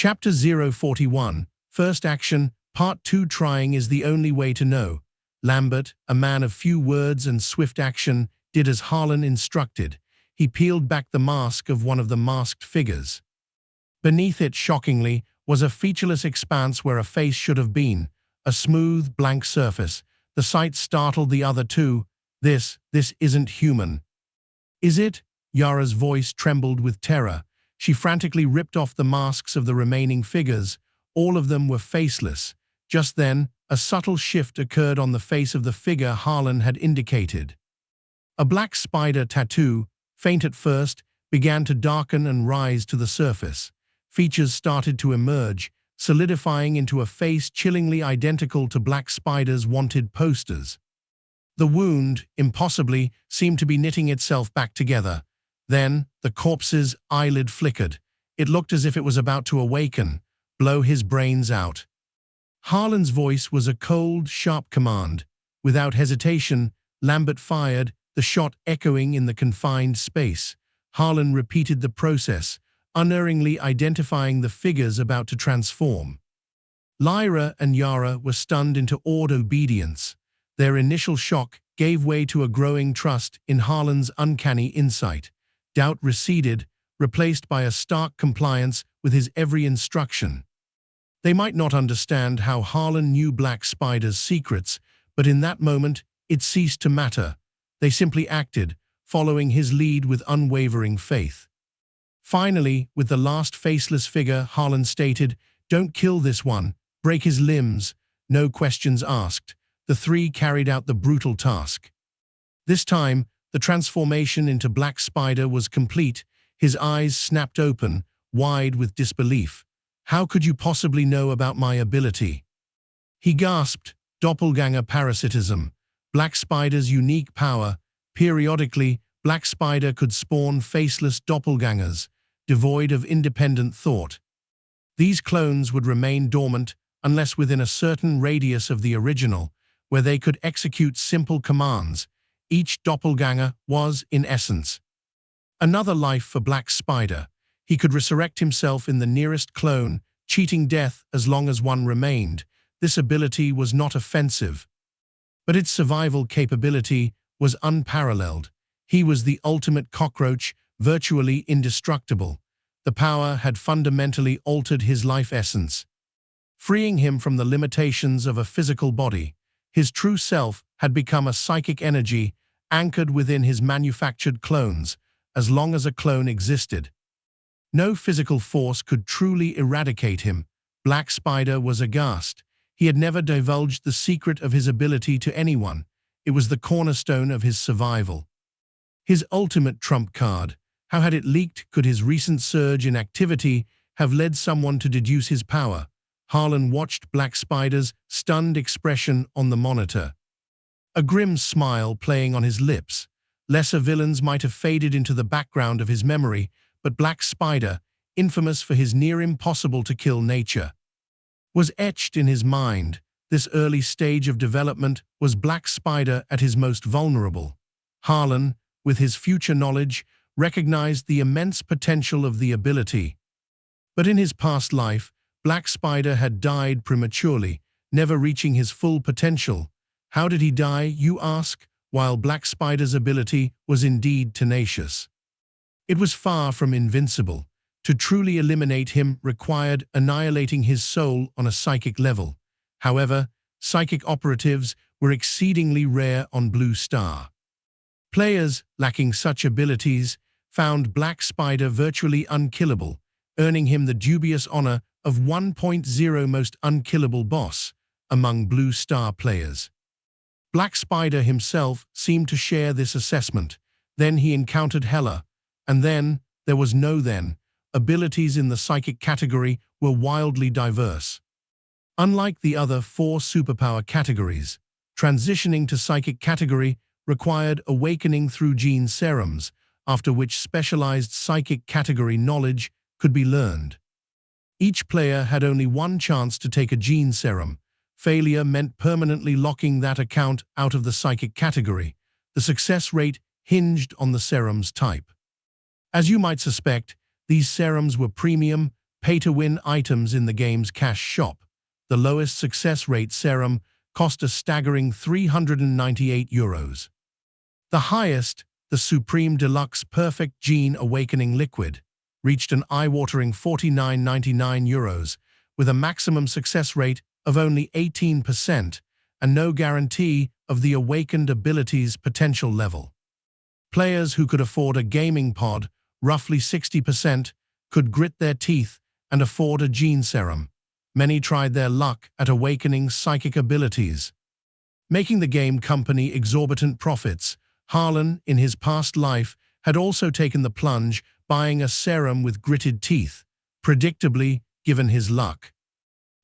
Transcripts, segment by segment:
Chapter 041, First Action, Part 2. Trying is the only way to know. Lambert, a man of few words and swift action, did as Harlan instructed. He peeled back the mask of one of the masked figures. Beneath it, shockingly, was a featureless expanse where a face should have been, a smooth, blank surface. The sight startled the other two. This isn't human. Is it? Yara's voice trembled with terror. She frantically ripped off the masks of the remaining figures. All of them were faceless. Just then, a subtle shift occurred on the face of the figure Harlan had indicated. A black spider tattoo, faint at first, began to darken and rise to the surface. Features started to emerge, solidifying into a face chillingly identical to Black Spider's wanted posters. The wound, impossibly, seemed to be knitting itself back together. Then, the corpse's eyelid flickered. It looked as if it was about to awaken, blow his brains out. Harlan's voice was a cold, sharp command. Without hesitation, Lambert fired, the shot echoing in the confined space. Harlan repeated the process, unerringly identifying the figures about to transform. Lyra and Yara were stunned into awed obedience. Their initial shock gave way to a growing trust in Harlan's uncanny insight. Doubt receded, replaced by a stark compliance with his every instruction. They might not understand how Harlan knew Black Spider's secrets, but in that moment, it ceased to matter. They simply acted, following his lead with unwavering faith. Finally, with the last faceless figure, Harlan stated, "Don't kill this one, break his limbs." No questions asked. The three carried out the brutal task. This time, the transformation into Black Spider was complete. His eyes snapped open, wide with disbelief. "How could you possibly know about my ability?" He gasped. Doppelganger parasitism. Black Spider's unique power. Periodically, Black Spider could spawn faceless doppelgangers, devoid of independent thought. These clones would remain dormant unless within a certain radius of the original, where they could execute simple commands. Each doppelganger was, in essence, another life for Black Spider. He could resurrect himself in the nearest clone, cheating death as long as one remained. This ability was not offensive, but its survival capability was unparalleled. He was the ultimate cockroach, virtually indestructible. The power had fundamentally altered his life essence, freeing him from the limitations of a physical body. His true self had become a psychic energy anchored within his manufactured clones. As long as a clone existed, no physical force could truly eradicate him. Black Spider was aghast. He had never divulged the secret of his ability to anyone. It was the cornerstone of his survival. His ultimate trump card. How had it leaked? Could his recent surge in activity have led someone to deduce his power? Harlan watched Black Spider's stunned expression on the monitor, a grim smile playing on his lips. Lesser villains might have faded into the background of his memory, but Black Spider, infamous for his near-impossible-to-kill nature, was etched in his mind. This early stage of development was Black Spider at his most vulnerable. Harlan, with his future knowledge, recognized the immense potential of the ability. But in his past life, Black Spider had died prematurely, never reaching his full potential. How did he die, you ask? While Black Spider's ability was indeed tenacious, it was far from invincible. To truly eliminate him required annihilating his soul on a psychic level. However, psychic operatives were exceedingly rare on Blue Star. Players lacking such abilities found Black Spider virtually unkillable, earning him the dubious honor of 1.0 most unkillable boss among Blue Star players. Black Spider himself seemed to share this assessment. Then he encountered Hela, and then there was no then. Abilities in the psychic category were wildly diverse. Unlike the other 4 superpower categories, transitioning to psychic category required awakening through gene serums, after which specialized psychic category knowledge could be learned. Each player had only one chance to take a gene serum. Failure meant permanently locking that account out of the psychic category. The success rate hinged on the serum's type. As you might suspect, these serums were premium, pay-to-win items in the game's cash shop. The lowest success rate serum cost a staggering €398. The highest, the Supreme Deluxe Perfect Gene Awakening Liquid, reached an eye-watering €49.99, with a maximum success rate of only 18% and no guarantee of the awakened ability's potential level. Players who could afford a gaming pod, roughly 60%, could grit their teeth and afford a gene serum. Many tried their luck at awakening psychic abilities. Making the game company exorbitant profits, Harlan, in his past life, had also taken the plunge, buying a serum with gritted teeth, predictably given his luck.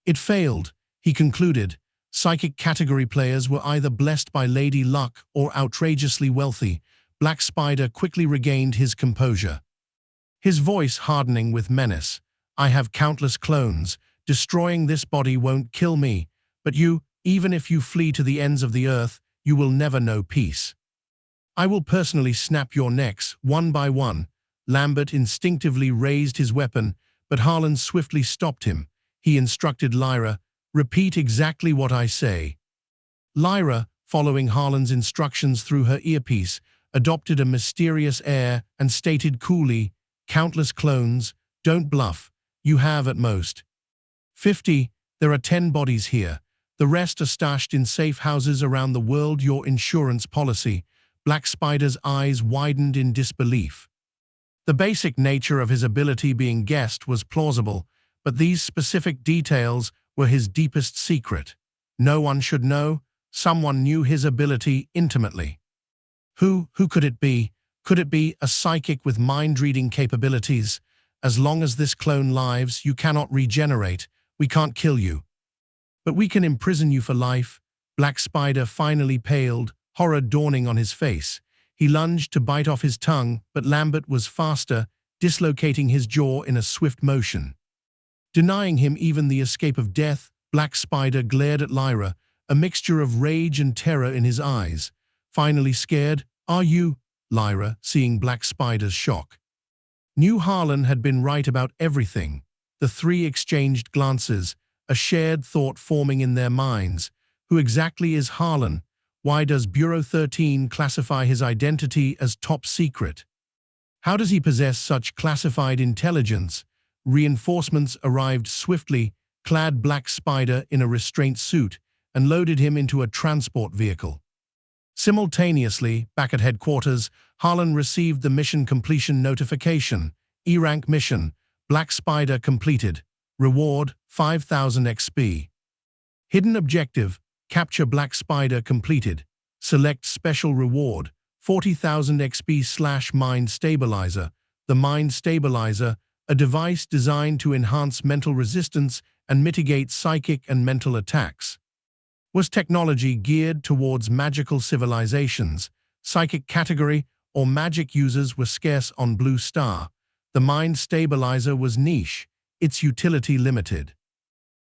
It failed, he concluded. Psychic category players were either blessed by Lady Luck or outrageously wealthy. Black Spider quickly regained his composure, his voice hardening with menace. I have countless clones. Destroying this body won't kill me, but you, even if you flee to the ends of the earth, you will never know peace. I will personally snap your necks, one by one. Lambert instinctively raised his weapon, but Harlan swiftly stopped him. He instructed Lyra, repeat exactly what I say. Lyra, following Harlan's instructions through her earpiece, adopted a mysterious air and stated coolly, countless clones, don't bluff, you have at most 50, there are 10 bodies here. The rest are stashed in safe houses around the world. Your insurance policy. Black Spider's eyes widened in disbelief. The basic nature of his ability being guessed was plausible, but these specific details were his deepest secret. No one should know. Someone knew his ability intimately. Who could it be? Could it be a psychic with mind-reading capabilities? As long as this clone lives, you cannot regenerate. We can't kill you, but we can imprison you for life. Black Spider finally paled, horror dawning on his face. He lunged to bite off his tongue, but Lambert was faster, dislocating his jaw in a swift motion. Denying him even the escape of death, Black Spider glared at Lyra, a mixture of rage and terror in his eyes. Finally scared, are you? Lyra, seeing Black Spider's shock, knew Harlan had been right about everything. The three exchanged glances, a shared thought forming in their minds. Who exactly is Harlan? Why does Bureau 13 classify his identity as top secret? How does he possess such classified intelligence? Reinforcements arrived swiftly, clad Black Spider in a restraint suit, and loaded him into a transport vehicle. Simultaneously, back at headquarters, Harlan received the mission completion notification. E-rank mission. Black Spider completed. Reward, 5,000 XP. Hidden objective, capture Black Spider completed. Select special reward, 40,000 XP/Mind Stabilizer. The Mind Stabilizer, a device designed to enhance mental resistance and mitigate psychic and mental attacks. Was technology geared towards magical civilizations? Psychic category or magic users were scarce on Blue Star. The Mind Stabilizer was niche, its utility limited.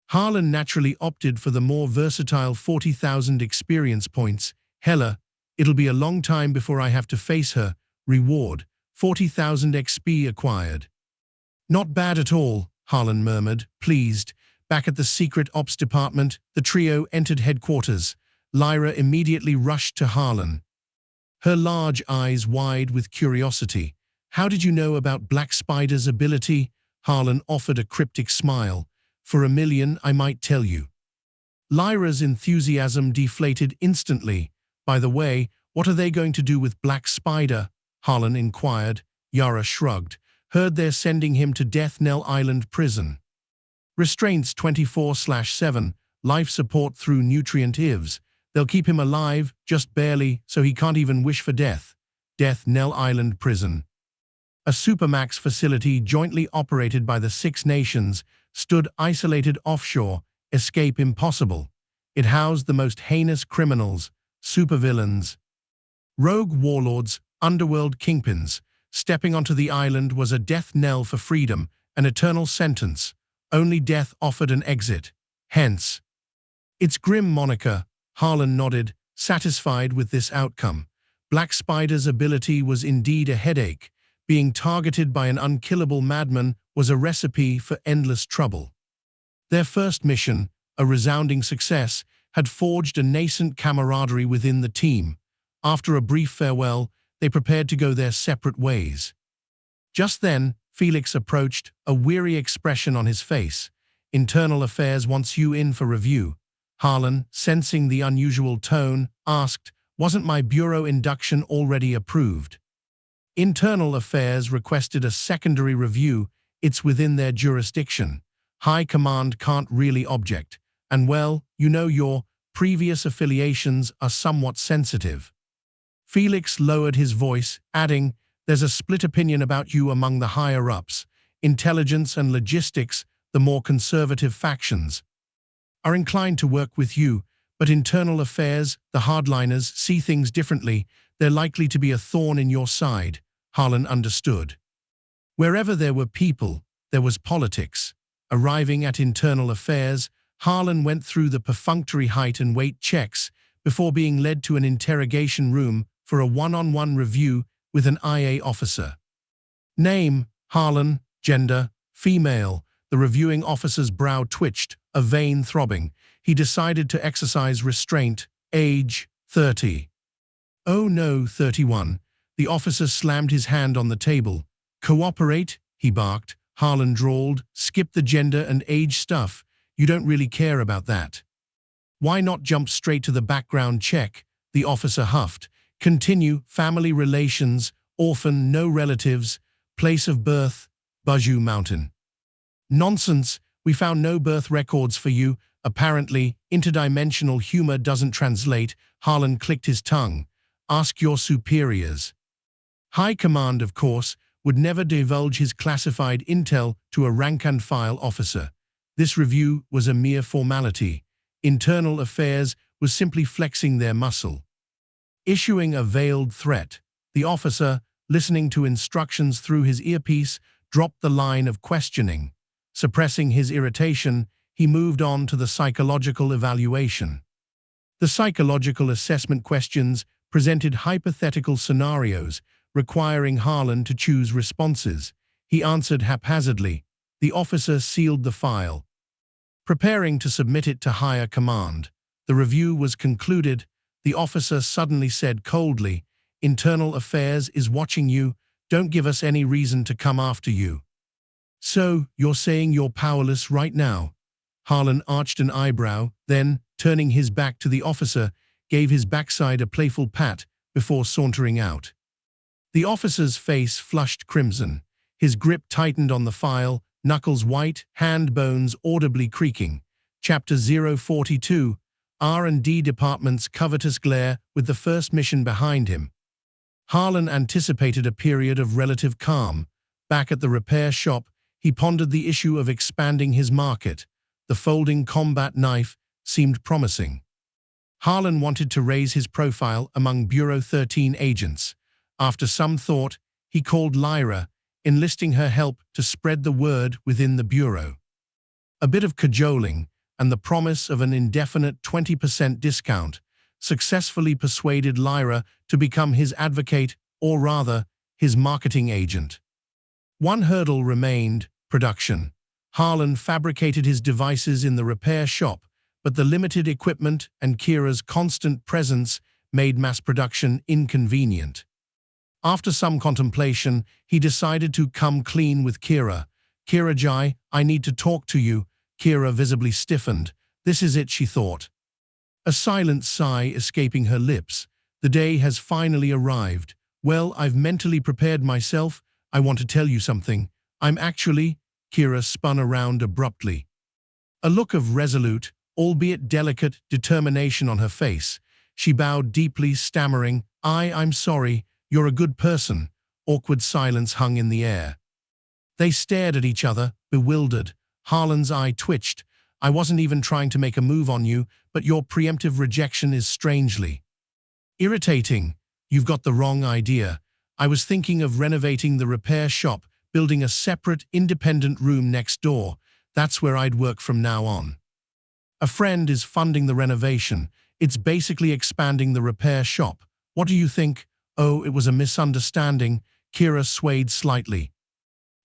Harlan naturally opted for the more versatile 40,000 experience points. Hella, it'll be a long time before I have to face her. Reward, 40,000 XP acquired. Not bad at all, Harlan murmured, pleased. Back at the Secret Ops department, the trio entered headquarters. Lyra immediately rushed to Harlan, her large eyes wide with curiosity. How did you know about Black Spider's ability? Harlan offered a cryptic smile. For $1 million, I might tell you. Lyra's enthusiasm deflated instantly. By the way, what are they going to do with Black Spider? Harlan inquired. Yara shrugged. Heard they're sending him to Death Knell Island prison. Restraints 24/7, life support through nutrient IVs. They'll keep him alive, just barely, so he can't even wish for death. Death Knell Island prison. A supermax facility jointly operated by the Six Nations stood isolated offshore, escape impossible. It housed the most heinous criminals, supervillains, rogue warlords, underworld kingpins. Stepping onto the island was a death knell for freedom, an eternal sentence. Only death offered an exit. Hence its grim moniker. Harlan nodded, satisfied with this outcome. Black Spider's ability was indeed a headache. Being targeted by an unkillable madman was a recipe for endless trouble. Their first mission, a resounding success, had forged a nascent camaraderie within the team. After a brief farewell, they prepared to go their separate ways. Just then, Felix approached, a weary expression on his face. "Internal Affairs wants you in for review." Harlan, sensing the unusual tone, asked, "Wasn't my bureau induction already approved?" Internal Affairs requested a secondary review. It's within their jurisdiction. High Command can't really object. And well, you know your previous affiliations are somewhat sensitive. Felix lowered his voice, adding, "There's a split opinion about you among the higher-ups. Intelligence and logistics, the more conservative factions, are inclined to work with you, but Internal Affairs, the hardliners, see things differently. They're likely to be a thorn in your side." Harlan understood. Wherever there were people, there was politics. Arriving at Internal Affairs, Harlan went through the perfunctory height and weight checks before being led to an interrogation room for a one-on-one review with an IA officer. Name, Harlan. Gender, female. The reviewing officer's brow twitched, a vein throbbing. He decided to exercise restraint. Age, 30. "Oh no, 31. The officer slammed his hand on the table. "Cooperate," he barked. Harlan drawled, "Skip the gender and age stuff. You don't really care about that." "Why not jump straight to the background check?" the officer huffed. "Continue, family relations, orphan, no relatives, place of birth, Bajau Mountain." "Nonsense, we found no birth records for you. Apparently, interdimensional humor doesn't translate." Harlan clicked his tongue. "Ask your superiors." High Command, of course, would never divulge his classified intel to a rank-and-file officer. This review was a mere formality. Internal Affairs was simply flexing their muscle. Issuing a veiled threat, the officer, listening to instructions through his earpiece, dropped the line of questioning. Suppressing his irritation, he moved on to the psychological evaluation. The psychological assessment questions presented hypothetical scenarios, requiring Harlan to choose responses. He answered haphazardly. The officer sealed the file, preparing to submit it to higher command. The review was concluded. The officer suddenly said coldly, "Internal Affairs is watching you. Don't give us any reason to come after you." "So, you're saying you're powerless right now?" Harlan arched an eyebrow, then, turning his back to the officer, gave his backside a playful pat before sauntering out. The officer's face flushed crimson. His grip tightened on the file, knuckles white, hand bones audibly creaking. Chapter 042, R&D Department's covetous glare with the first mission behind him. Harlan anticipated a period of relative calm. Back at the repair shop, he pondered the issue of expanding his market. The folding combat knife seemed promising. Harlan wanted to raise his profile among Bureau 13 agents. After some thought, he called Lyra, enlisting her help to spread the word within the Bureau. A bit of cajoling and the promise of an indefinite 20% discount successfully persuaded Lyra to become his advocate, or rather, his marketing agent. One hurdle remained: production. Harlan fabricated his devices in the repair shop, but the limited equipment and Kira's constant presence made mass production inconvenient. After some contemplation, he decided to come clean with Kira. "Kira Jai, I need to talk to you." Kira visibly stiffened. This is it, she thought. A silent sigh escaping her lips. The day has finally arrived. "Well, I've mentally prepared myself. I want to tell you something. I'm actually—" Kira spun around abruptly. A look of resolute, albeit delicate, determination on her face. She bowed deeply, stammering, I'm sorry. You're a good person." Awkward silence hung in the air. They stared at each other, bewildered. Harlan's eye twitched. "I wasn't even trying to make a move on you, but your preemptive rejection is strangely irritating." "You've got the wrong idea. I was thinking of renovating the repair shop, building a separate, independent room next door. That's where I'd work from now on. A friend is funding the renovation. It's basically expanding the repair shop. What do you think?" "Oh, it was a misunderstanding." Kira swayed slightly.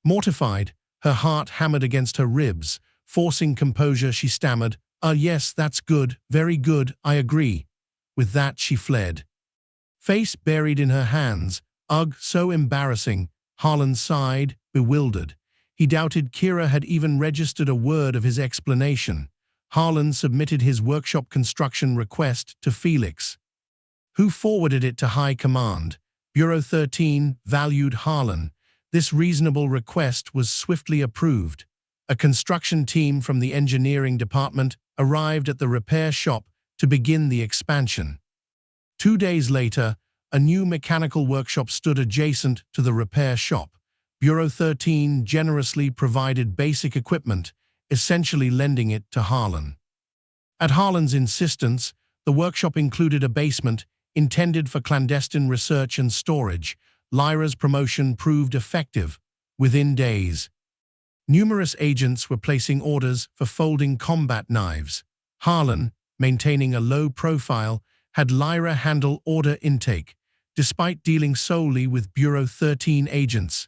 Mortified, Her heart hammered against her ribs. Forcing composure, she stammered, Yes, that's good, very good, I agree." With that, she fled. Face buried in her hands. Ugh, so embarrassing. Harlan sighed, bewildered. He doubted Kira had even registered a word of his explanation. Harlan submitted his workshop construction request to Felix, who forwarded it to High Command. Bureau 13 valued Harlan. This reasonable request was swiftly approved. A construction team from the engineering department arrived at the repair shop to begin the expansion. 2 days later, a new mechanical workshop stood adjacent to the repair shop. Bureau 13 generously provided basic equipment, essentially lending it to Harlan. At Harlan's insistence, the workshop included a basement intended for clandestine research and storage. Lyra's promotion proved effective. Within days, numerous agents were placing orders for folding combat knives. Harlan, maintaining a low profile, had Lyra handle order intake, despite dealing solely with Bureau 13 agents.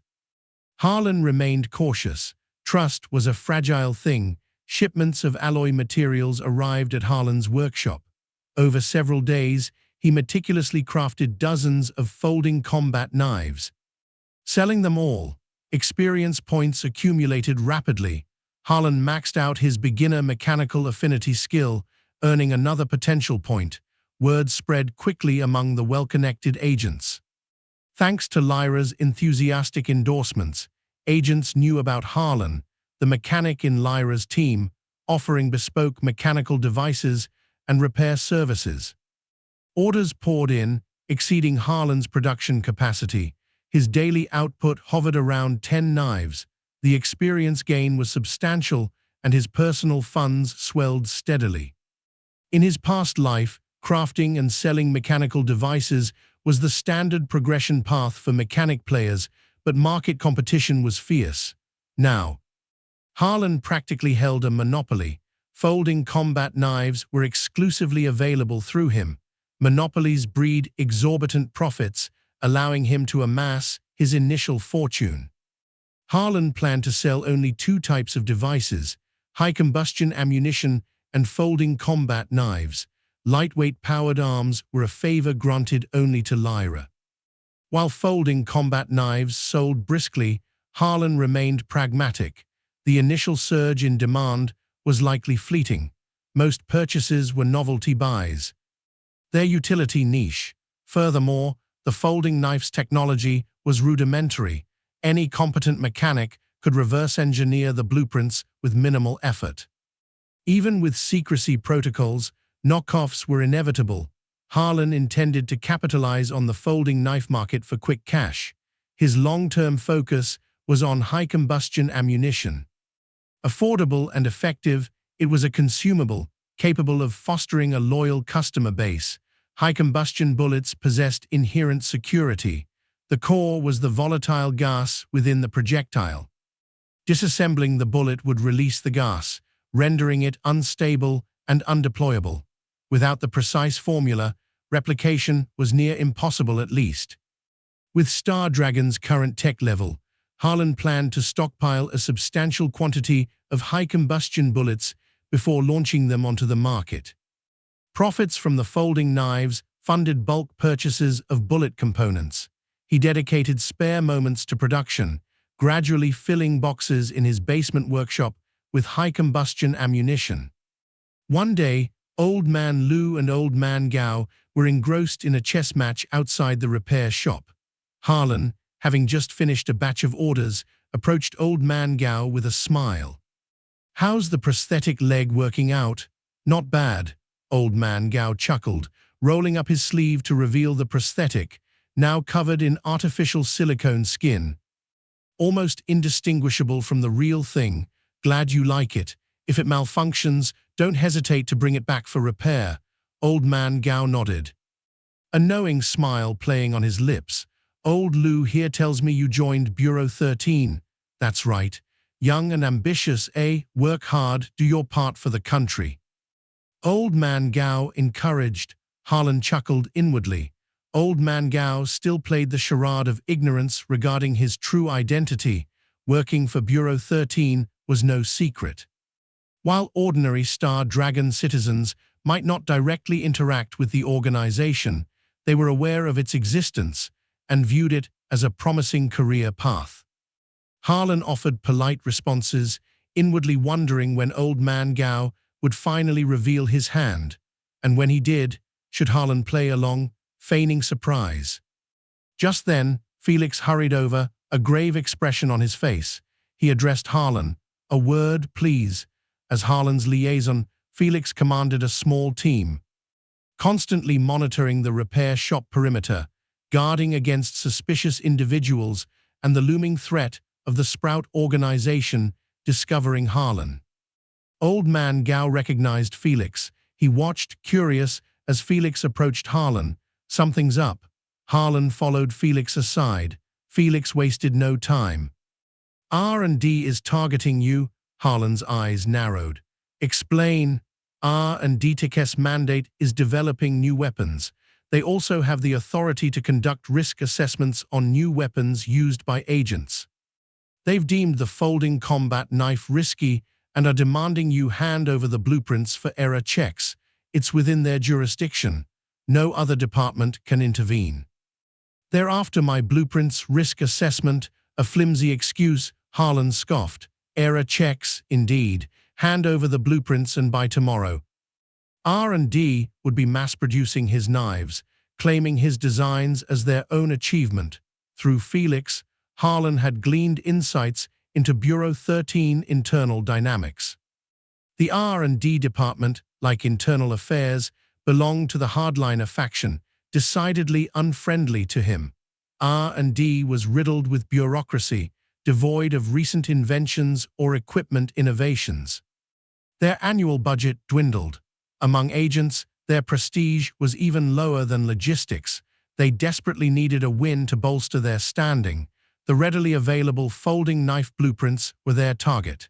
Harlan remained cautious. Trust was a fragile thing. Shipments of alloy materials arrived at Harlan's workshop. Over several days, he meticulously crafted dozens of folding combat knives. Selling them all, experience points accumulated rapidly. Harlan maxed out his beginner mechanical affinity skill, earning another potential point. Word spread quickly among the well-connected agents. Thanks to Lyra's enthusiastic endorsements, agents knew about Harlan, the mechanic in Lyra's team, offering bespoke mechanical devices and repair services. Orders poured in, exceeding Harlan's production capacity. His daily output hovered around 10 knives. The experience gain was substantial, and his personal funds swelled steadily. In his past life, crafting and selling mechanical devices was the standard progression path for mechanic players, but market competition was fierce. Now, Harlan practically held a monopoly. Folding combat knives were exclusively available through him. Monopolies breed exorbitant profits, allowing him to amass his initial fortune. Harlan planned to sell only 2 types of devices: high-combustion ammunition and folding combat knives. Lightweight powered arms were a favor granted only to Lyra. While folding combat knives sold briskly, Harlan remained pragmatic. The initial surge in demand was likely fleeting. Most purchases were novelty buys, their utility niche. Furthermore, the folding knife's technology was rudimentary. Any competent mechanic could reverse engineer the blueprints with minimal effort. Even with secrecy protocols, knockoffs were inevitable. Harlan intended to capitalize on the folding knife market for quick cash. His long-term focus was on high-combustion ammunition. Affordable and effective, it was a consumable, capable of fostering a loyal customer base. High-combustion bullets possessed inherent security. The core was the volatile gas within the projectile. Disassembling the bullet would release the gas, rendering it unstable and undeployable. Without the precise formula, replication was near impossible at least. With Star Dragon's current tech level, Harlan planned to stockpile a substantial quantity of high-combustion bullets before launching them onto the market. Profits from the folding knives funded bulk purchases of bullet components. He dedicated spare moments to production, gradually filling boxes in his basement workshop with high-combustion ammunition. One day, Old Man Lu and Old Man Gao were engrossed in a chess match outside the repair shop. Harlan, having just finished a batch of orders, approached Old Man Gao with a smile. "How's the prosthetic leg working out?" "Not bad," Old Man Gao chuckled, rolling up his sleeve to reveal the prosthetic, now covered in artificial silicone skin. "Almost indistinguishable from the real thing. Glad you like it. If it malfunctions, don't hesitate to bring it back for repair." Old Man Gao nodded, a knowing smile playing on his lips. "Old Lu here tells me you joined Bureau 13. That's right. Young and ambitious, eh? Work hard, do your part for the country." Old Man Gao encouraged. Harlan chuckled inwardly. Old Man Gao still played the charade of ignorance regarding his true identity. Working for Bureau 13 was no secret. While ordinary Star Dragon citizens might not directly interact with the organization, they were aware of its existence and viewed it as a promising career path. Harlan offered polite responses, inwardly wondering when Old Man Gao would finally reveal his hand, and when he did, should Harlan play along, feigning surprise. Just then, Felix hurried over, a grave expression on his face. He addressed Harlan. "A word, please." As Harlan's liaison, Felix commanded a small team, constantly monitoring the repair shop perimeter, guarding against suspicious individuals and the looming threat of the Sprout organization discovering Harlan. Old Man Gao recognized Felix. He watched, curious, as Felix approached Harlan. "Something's up." Harlan followed Felix aside. Felix wasted no time. "R&D is targeting you." Harlan's eyes narrowed. "Explain." "R&D's mandate is developing new weapons. They also have the authority to conduct risk assessments on new weapons used by agents. They've deemed the folding combat knife risky and are demanding you hand over the blueprints for error checks. It's within their jurisdiction. No other department can intervene." "They're after my blueprints, risk assessment, a flimsy excuse," Harlan scoffed. "Error checks, indeed. Hand over the blueprints and by tomorrow." R&D would be mass-producing his knives, claiming his designs as their own achievement. Through Felix, Harlan had gleaned insights into Bureau 13 internal dynamics. The R&D department, like internal affairs, belonged to the hardliner faction, decidedly unfriendly to him. R&D was riddled with bureaucracy, devoid of recent inventions or equipment innovations. Their annual budget dwindled. Among agents, their prestige was even lower than logistics. They desperately needed a win to bolster their standing. The readily available folding knife blueprints were their target.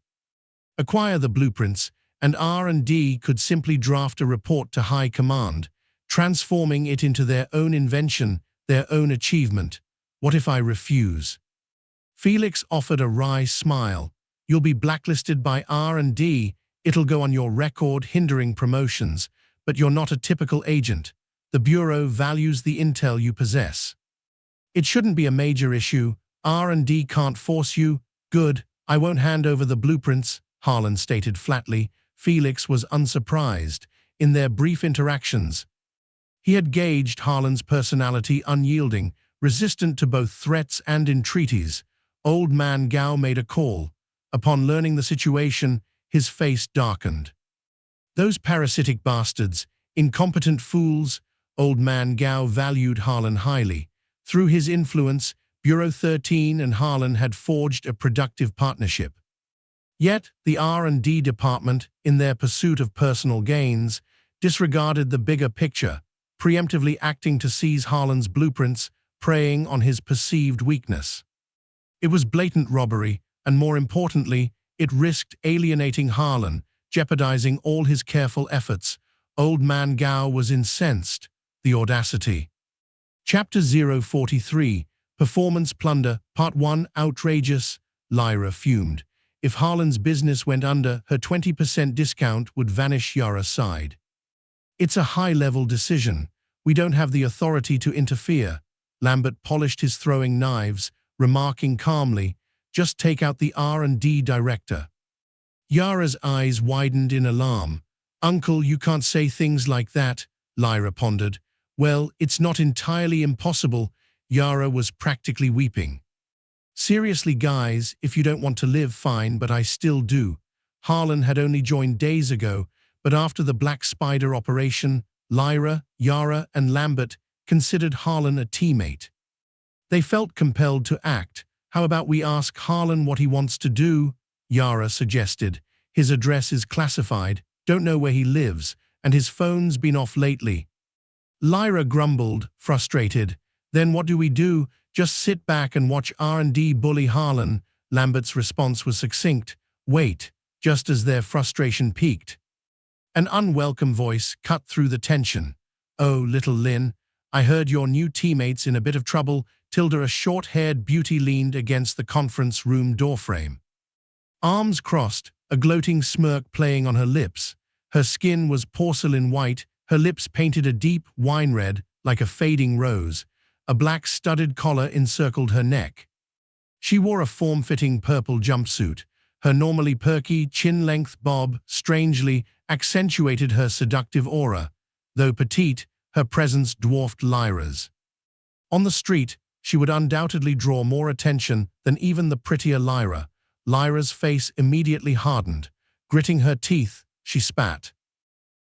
Acquire the blueprints, and R&D could simply draft a report to high command, transforming it into their own invention, their own achievement. "What if I refuse?" Felix offered a wry smile. "You'll be blacklisted by R&D. It'll go on your record hindering promotions, but you're not a typical agent. The Bureau values the intel you possess." "It shouldn't be a major issue. R&D can't force you." "Good, I won't hand over the blueprints," Harlan stated flatly. Felix was unsurprised. In their brief interactions, he had gauged Harlan's personality, unyielding, resistant to both threats and entreaties. Old Man Gao made a call. Upon learning the situation, his face darkened. "Those parasitic bastards, incompetent fools." Old Man Gao valued Harlan highly. Through his influence, Bureau 13 and Harlan had forged a productive partnership. Yet, the R&D department, in their pursuit of personal gains, disregarded the bigger picture, preemptively acting to seize Harlan's blueprints, preying on his perceived weakness. It was blatant robbery, and more importantly, it risked alienating Harlan, jeopardizing all his careful efforts. Old Man Gao was incensed. The audacity. Chapter 043, Performance Plunder, Part 1, Outrageous. Lyra fumed. If Harlan's business went under, her 20% discount would vanish. Yara sighed. "It's a high-level decision. We don't have the authority to interfere." Lambert polished his throwing knives, remarking calmly, "Just take out the R&D director." Yara's eyes widened in alarm. "Uncle, you can't say things like that," Lyra pondered. "Well, it's not entirely impossible." Yara was practically weeping. "Seriously, guys, if you don't want to live, fine, but I still do." Harlan had only joined days ago, but after the Black Spider operation, Lyra, Yara, and Lambert considered Harlan a teammate. They felt compelled to act. "How about we ask Harlan what he wants to do?" Yara suggested. "His address is classified, don't know where he lives, and his phone's been off lately." Lyra grumbled, frustrated. "Then what do we do? Just sit back and watch R&D bully Harlan?" Lambert's response was succinct. "Wait." Just as their frustration peaked, an unwelcome voice cut through the tension. "Oh, little Lynn, I heard your new teammate's in a bit of trouble. Tilda, a short-haired beauty, leaned against the conference room doorframe. Arms crossed, a gloating smirk playing on her lips. Her skin was porcelain white, her lips painted a deep wine red like a fading rose. A black studded collar encircled her neck. She wore a form-fitting purple jumpsuit. Her normally perky, chin-length bob strangely accentuated her seductive aura. Though petite, her presence dwarfed Lyra's. On the street, she would undoubtedly draw more attention than even the prettier Lyra. Lyra's face immediately hardened. Gritting her teeth, she spat.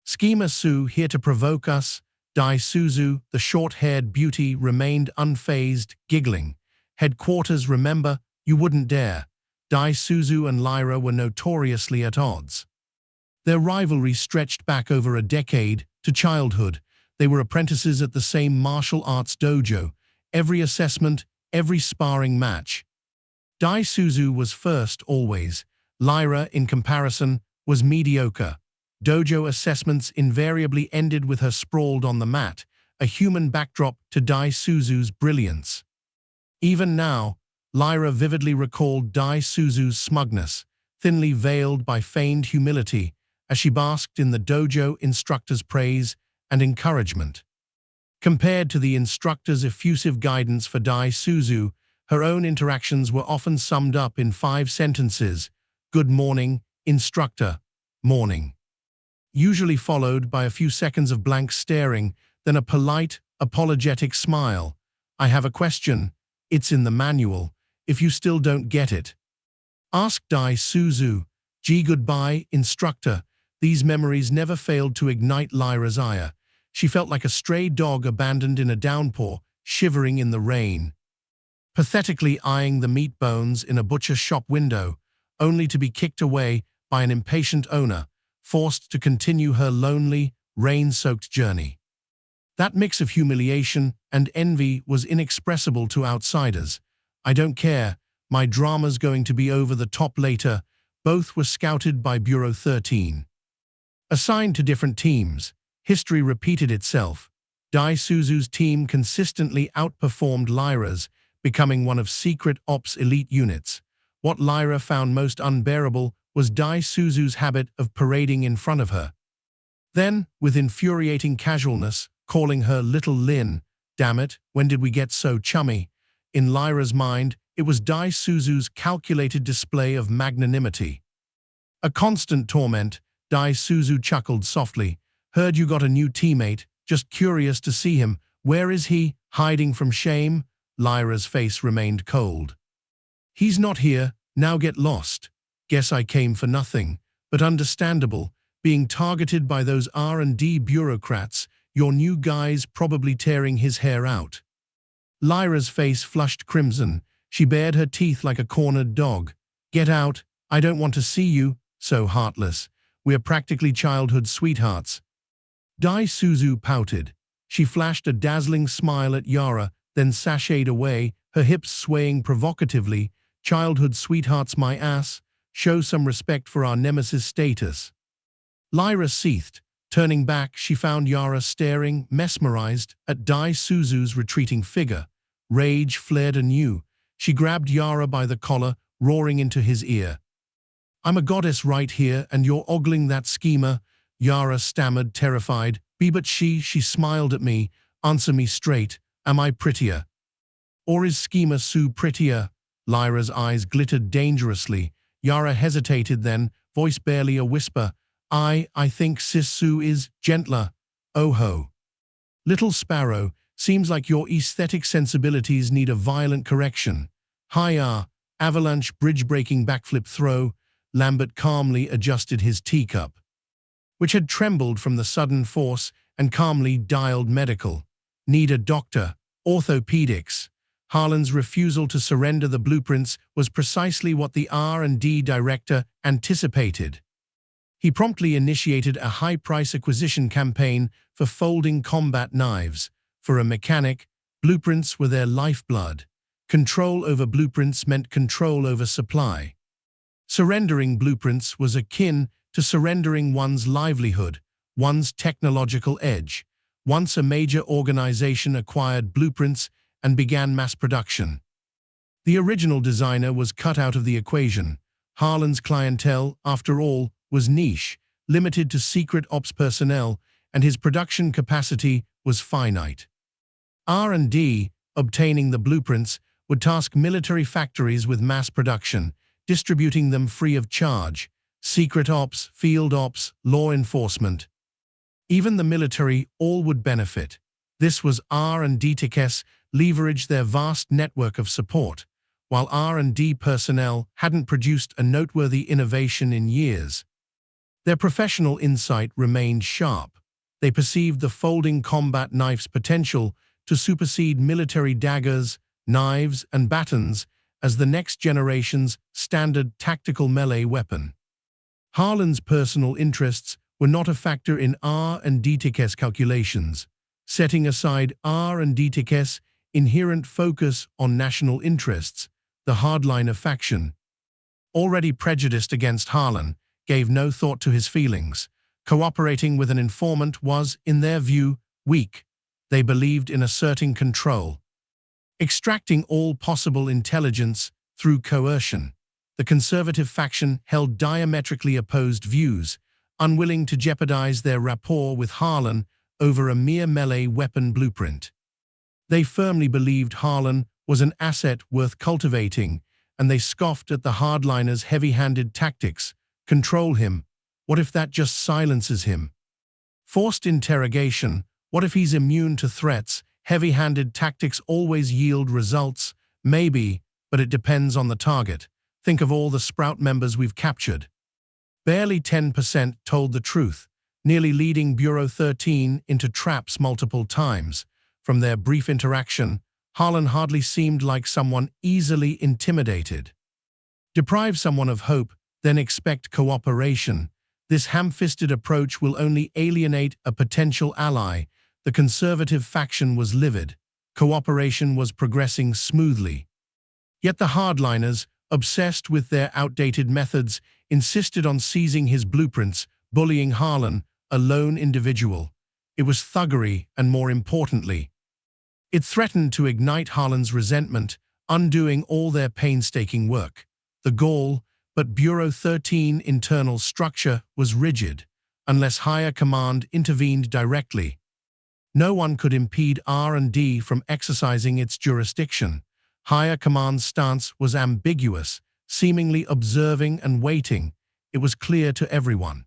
"Schemer Sue, here to provoke us?" Dai Suzu, the short-haired beauty, remained unfazed, giggling. "Headquarters, remember, you wouldn't dare." Dai Suzu and Lyra were notoriously at odds. Their rivalry stretched back over a decade, to childhood. They were apprentices at the same martial arts dojo. Every assessment, every sparring match. Dai Suzu was first always. Lyra, in comparison, was mediocre. Dojo assessments invariably ended with her sprawled on the mat, a human backdrop to Dai Suzu's brilliance. Even now, Lyra vividly recalled Dai Suzu's smugness, thinly veiled by feigned humility, as she basked in the dojo instructor's praise and encouragement. Compared to the instructor's effusive guidance for Dai Suzu, her own interactions were often summed up in 5 sentences: "Good morning, instructor, morning." Usually followed by a few seconds of blank staring, then a polite, apologetic smile. "I have a question. It's in the manual. If you still don't get it, ask Dai Suzu." "Gee, goodbye, instructor." These memories never failed to ignite Lyra's ire. She felt like a stray dog abandoned in a downpour, shivering in the rain. Pathetically eyeing the meat bones in a butcher shop window, only to be kicked away by an impatient owner, forced to continue her lonely, rain-soaked journey. That mix of humiliation and envy was inexpressible to outsiders. "I don't care, my drama's going to be over the top later." Both were scouted by Bureau 13. Assigned to different teams, history repeated itself. Dai Suzu's team consistently outperformed Lyra's, becoming one of Secret Ops' elite units. What Lyra found most unbearable was Dai Suzu's habit of parading in front of her. Then, with infuriating casualness, calling her Little Lin. Damn it, when did we get so chummy? In Lyra's mind, it was Dai Suzu's calculated display of magnanimity. A constant torment. Dai Suzu chuckled softly. "Heard you got a new teammate, just curious to see him. Where is he? Hiding from shame?" Lyra's face remained cold. "He's not here, now get lost." "Guess I came for nothing, but understandable, being targeted by those R&D bureaucrats. Your new guy's probably tearing his hair out." Lyra's face flushed crimson. She bared her teeth like a cornered dog. "Get out, I don't want to see you, so heartless. We're practically childhood sweethearts." Dai Suzu pouted. She flashed a dazzling smile at Yara, then sashayed away, her hips swaying provocatively. "Childhood sweethearts my ass. Show some respect for our nemesis status." Lyra seethed. Turning back, she found Yara staring, mesmerized, at Dai Suzu's retreating figure. Rage flared anew. She grabbed Yara by the collar, roaring into his ear. "I'm a goddess right here, and you're ogling that schemer." Yara stammered, terrified. But she smiled at me. "Answer me straight. Am I prettier? Or is Schemer Sue prettier?" Lyra's eyes glittered dangerously. Yara hesitated then, voice barely a whisper. I think Sis Sue is gentler." "Oh ho. Little Sparrow, seems like your aesthetic sensibilities need a violent correction." "Hi-ya, avalanche bridge-breaking backflip throw." Lambert calmly adjusted his teacup, which had trembled from the sudden force, and calmly dialed medical. "Need a doctor. Orthopedics." Harlan's refusal to surrender the blueprints was precisely what the R&D director anticipated. He promptly initiated a high-price acquisition campaign for folding combat knives. For a mechanic, blueprints were their lifeblood. Control over blueprints meant control over supply. Surrendering blueprints was akin to surrendering one's livelihood, one's technological edge. Once a major organization acquired blueprints, and began mass production. The original designer was cut out of the equation. Harlan's clientele, after all, was niche, limited to secret ops personnel, and his production capacity was finite. R&D, obtaining the blueprints, would task military factories with mass production, distributing them free of charge. Secret ops, field ops, law enforcement. Even the military, all would benefit. This was R&D techs leveraged their vast network of support, while R&D personnel hadn't produced a noteworthy innovation in years. Their professional insight remained sharp. They perceived the folding combat knife's potential to supersede military daggers, knives, and batons as the next generation's standard tactical melee weapon. Harlan's personal interests were not a factor in R&D tech's calculations. Setting aside R&D tech's inherent focus on national interests, the hardliner faction, already prejudiced against Harlan, gave no thought to his feelings. Cooperating with an informant was, in their view, weak. They believed in asserting control, extracting all possible intelligence through coercion. The conservative faction held diametrically opposed views, unwilling to jeopardize their rapport with Harlan over a mere melee weapon blueprint. They firmly believed Harlan was an asset worth cultivating, and they scoffed at the hardliner's heavy-handed tactics. Control him. What if that just silences him? Forced interrogation. What if he's immune to threats? Heavy-handed tactics always yield results. Maybe, but it depends on the target. Think of all the Sprout members we've captured. Barely 10% told the truth, nearly leading Bureau 13 into traps multiple times. From their brief interaction, Harlan hardly seemed like someone easily intimidated. Deprive someone of hope, then expect cooperation. This ham-fisted approach will only alienate a potential ally. The conservative faction was livid. Cooperation was progressing smoothly. Yet the hardliners, obsessed with their outdated methods, insisted on seizing his blueprints, bullying Harlan, a lone individual. It was thuggery, and more importantly, it threatened to ignite Harlan's resentment, undoing all their painstaking work. The goal, but Bureau 13 internal structure was rigid. Unless higher command intervened directly, no one could impede R&D from exercising its jurisdiction. Higher command's stance was ambiguous, seemingly observing and waiting. It was clear to everyone.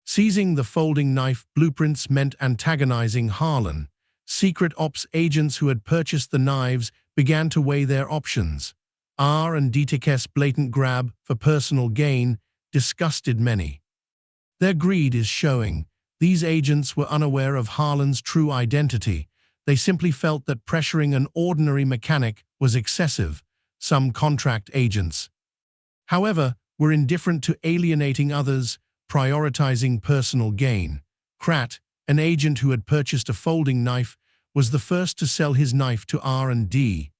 Seizing the folding knife blueprints meant antagonizing Harlan. Secret ops agents who had purchased the knives began to weigh their options. R&D tech's blatant grab for personal gain disgusted many. Their greed is showing. These agents were unaware of Harlan's true identity. They simply felt that pressuring an ordinary mechanic was excessive. Some contract agents, however, were indifferent to alienating others, prioritizing personal gain. Krat, an agent who had purchased a folding knife, was the first to sell his knife to R&D,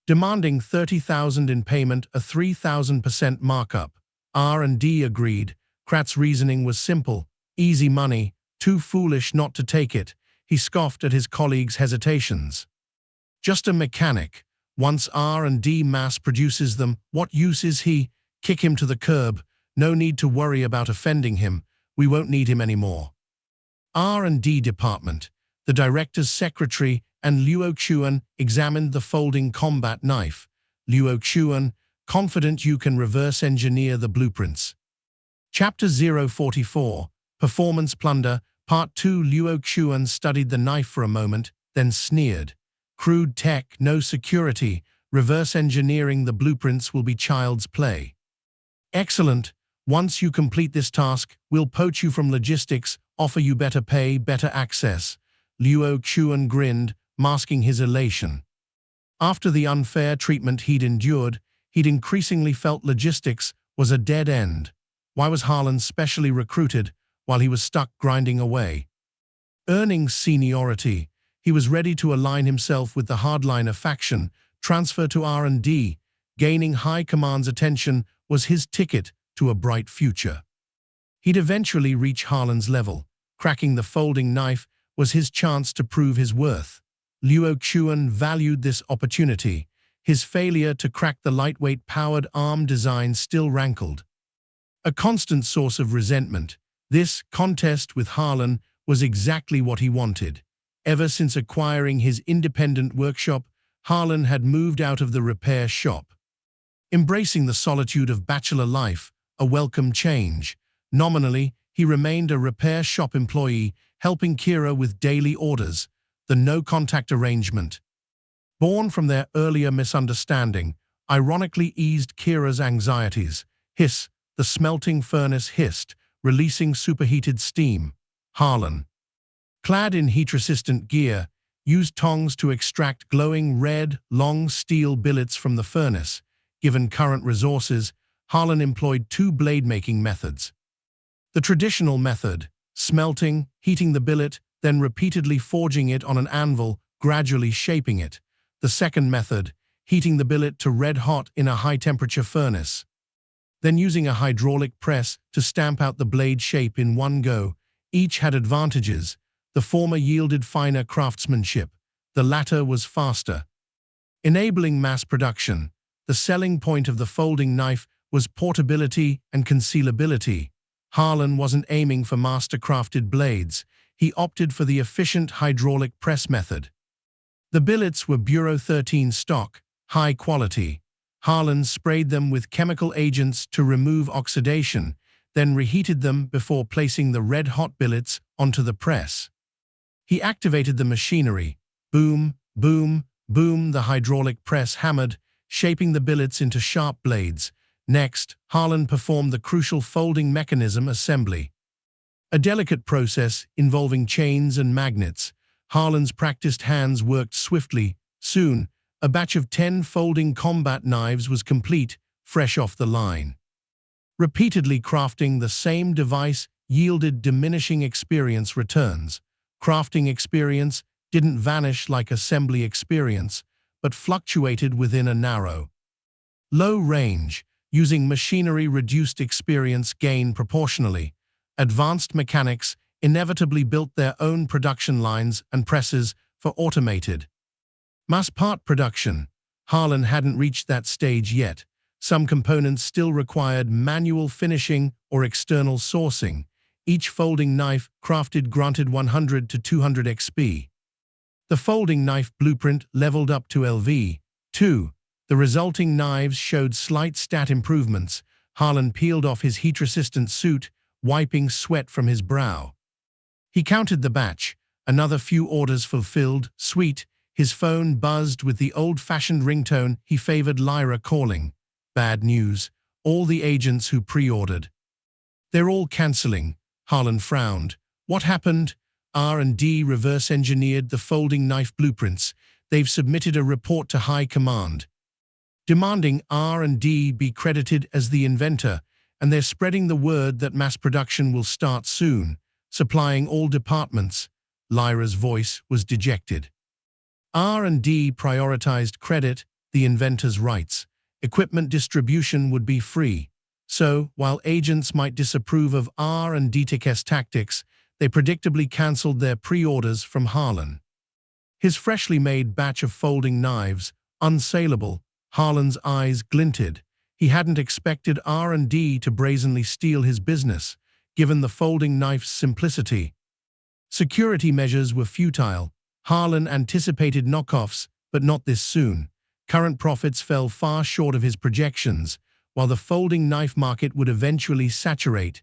demanding $30,000 in payment, a 3,000% markup. R&D agreed. Krat's reasoning was simple: easy money, too foolish not to take it. He scoffed at his colleagues' hesitations. Just a mechanic. Once R&D mass produces them, what use is he? Kick him to the curb. No need to worry about offending him. We won't need him anymore. R&D department. The director's secretary and Luo Xuan examined the folding combat knife. Luo Xuan, confident you can reverse engineer the blueprints. Chapter 044, Performance Plunder, Part 2. Luo Xuan studied the knife for a moment, then sneered. Crude tech, no security. Reverse engineering the blueprints will be child's play. Excellent. Once you complete this task, we'll poach you from logistics, offer you better pay, better access. Luo Xuan grinned, masking his elation. After the unfair treatment he'd endured, he'd increasingly felt logistics was a dead end. Why was Harlan specially recruited while he was stuck grinding away? Earning seniority, he was ready to align himself with the hardliner faction, transfer to R&D. Gaining high command's attention was his ticket to a bright future. He'd eventually reach Harlan's level. Cracking the folding knife was his chance to prove his worth. Luo Chuan valued this opportunity. His failure to crack the lightweight powered arm design still rankled. A constant source of resentment, this contest with Harlan was exactly what he wanted. Ever since acquiring his independent workshop, Harlan had moved out of the repair shop. Embracing the solitude of bachelor life, a welcome change. Nominally, he remained a repair shop employee, helping Kira with daily orders, the no-contact arrangement. Born from their earlier misunderstanding, ironically eased Kira's anxieties. Hiss, the smelting furnace hissed, releasing superheated steam. Harlan, clad in heat-resistant gear, used tongs to extract glowing red, long steel billets from the furnace. Given current resources, Harlan employed two blade-making methods. The traditional method, smelting, heating the billet, then repeatedly forging it on an anvil, gradually shaping it. The second method, heating the billet to red-hot in a high-temperature furnace. Then using a hydraulic press to stamp out the blade shape in one go. Each had advantages. The former yielded finer craftsmanship. The latter was faster. Enabling mass production. The selling point of the folding knife was portability and concealability. Harlan wasn't aiming for master-crafted blades. He opted for the efficient hydraulic press method. The billets were Bureau 13 stock, high quality. Harlan sprayed them with chemical agents to remove oxidation, then reheated them before placing the red-hot billets onto the press. He activated the machinery. Boom, boom, boom, the hydraulic press hammered, shaping the billets into sharp blades. Next, Harlan performed the crucial folding mechanism assembly. A delicate process involving chains and magnets. Harlan's practiced hands worked swiftly. Soon, a batch of 10 folding combat knives was complete, fresh off the line. Repeatedly crafting the same device yielded diminishing experience returns. Crafting experience didn't vanish like assembly experience, but fluctuated within a narrow, low range. Using machinery reduced experience gain proportionally. Advanced mechanics inevitably built their own production lines and presses for automated mass part production. Harlan hadn't reached that stage yet. Some components still required manual finishing or external sourcing. Each folding knife crafted granted 100 to 200 XP. The folding knife blueprint leveled up to LV2. The resulting knives showed slight stat improvements. Harlan peeled off his heat-resistant suit, wiping sweat from his brow. He counted the batch. Another few orders fulfilled. Sweet. His phone buzzed with the old-fashioned ringtone he favored. Lyra calling. Bad news. All the agents who pre-ordered. They're all cancelling. Harlan frowned. What happened? R&D reverse-engineered the folding knife blueprints. They've submitted a report to High Command, demanding R&D be credited as the inventor, and they're spreading the word that mass production will start soon, supplying all departments. Lyra's voice was dejected. R&D prioritized credit, the inventor's rights. Equipment distribution would be free. So, while agents might disapprove of R&D's tactics, they predictably cancelled their pre-orders from Harlan. His freshly made batch of folding knives, unsaleable. Harlan's eyes glinted. He hadn't expected R&D to brazenly steal his business, given the folding knife's simplicity. Security measures were futile. Harlan anticipated knockoffs, but not this soon. Current profits fell far short of his projections, while the folding knife market would eventually saturate.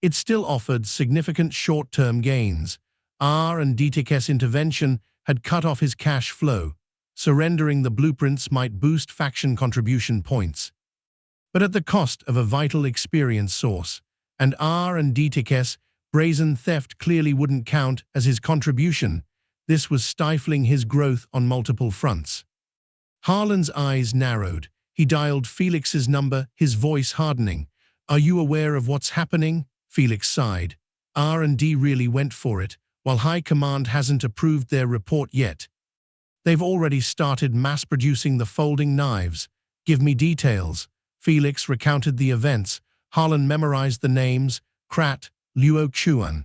It still offered significant short-term gains. R&D's intervention had cut off his cash flow. Surrendering the blueprints might boost faction contribution points, but at the cost of a vital experience source. And R&D's brazen theft clearly wouldn't count as his contribution. This was stifling his growth on multiple fronts. Harlan's eyes narrowed. He dialed Felix's number, his voice hardening. Are you aware of what's happening? Felix sighed. R&D really went for it, while High Command hasn't approved their report yet. They've already started mass-producing the folding knives. Give me details. Felix recounted the events. Harlan memorized the names. Krat, Luo Chuan.